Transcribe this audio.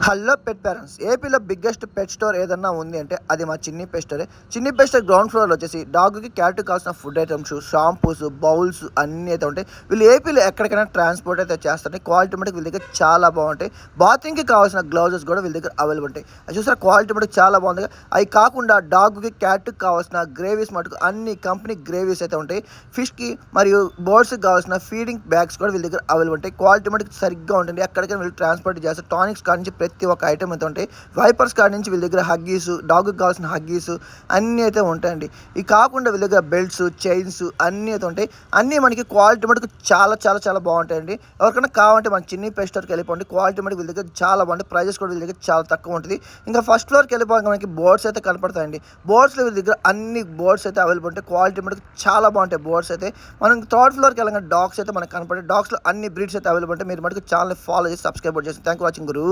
Hello pet parents. ఏపీలో biggest పెట్ store ఏదన్నా ఉంది అంటే అది మా చిన్ని పెట్ స్టోరే. చిన్ని పెట్ స్టోర్ గ్రౌండ్ ఫ్లోర్లో వచ్చేసి డాగ్కి క్యాట్కి కావాల్సిన ఫుడ్ ఐటమ్స్, షాంపూస్, బౌల్స్ అన్నీ అయితే ఉంటాయి. వీళ్ళు ఏపీలో ఎక్కడికైనా ట్రాన్స్పోర్ట్ అయితే చేస్తారు. క్వాలిటీ మటుకు వీళ్ళ దగ్గర చాలా బాగుంటాయి. బాతింగ్కి కావాల్సిన గ్లౌజెస్ కూడా వీళ్ళ దగ్గర అవైలబుల్ ఉంటాయి. అది చూసారా, క్వాలిటీ మటుకు చాలా బాగుంది. అవి కాకుండా డాగ్కి క్యాట్కి కావాల్సిన గ్రేవీస్ మటుకు అన్ని కంపెనీ గ్రేవీస్ అయితే ఉంటాయి. ఫిష్కి మరియు బర్డ్స్కి కావాల్సిన ఫీడింగ్ బ్యాగ్స్ కూడా వీళ్ళ దగ్గర అవైలబుల్ ఉంటాయి. క్వాలిటీ మటుకు సరిగ్గా ఉంటుంది. ఎక్కడికైనా వీళ్ళు ట్రాన్స్పోర్ట్ చేస్తారు. టానిక్స్ కాడి నుంచి ప్రతి ఒక్క ఐటమ్ అయితే ఉంటాయి. వైపర్స్ కాడి నుంచి వీళ్ళ దగ్గర హగ్గీస్, డాగ్కి కావాల్సిన హగ్గీస్ అన్నీ అయితే ఉంటాయండి. ఇవి కాకుండా వీళ్ళ దగ్గర బెల్ట్స్, చైన్స్ అన్నీ అయితే ఉంటాయి. అన్నీ మనకి క్వాలిటీ మటుకు చాలా చాలా చాలా బాగుంటాయండి. ఎవరికైనా కావాలంటే మన చిన్ని పెట్ స్టోర్కి వెళ్ళిపోండి. క్వాలిటీ మటుకు వీళ్ళ దగ్గర చాలా బాగుంటుంది. ప్రైజెస్ కూడా వీళ్ళ దగ్గర చాలా తక్కువ ఉంటుంది. ఇంకా ఫస్ట్ ఫ్లోర్కి వెళ్ళిపోయి మనకి బోర్డ్స్ అయితే కనపడతాయండి. బోర్డ్స్లో వీళ్ళ దగ్గర అన్ని బోర్డ్స్ అయితే అవైలబుల్ ఉంటాయి. క్వాలిటీ మటుకు చాలా బాగుంటాయి బోర్డ్స్ అయితే. మనం థర్డ్ ఫ్లోర్కి వెళ్ళగానే డాగ్స్ అయితే మనకు కనపడే డాగ్స్లో అన్ని బ్రీడ్స్ అయితే అవైలబుల్ ఉంటాయి. మీరు మటుకు ఛానల్ ఫాలో చేసి సబ్స్క్రైబ్ చేసి థ్యాంక్ యూ వాచింగ్ గురు.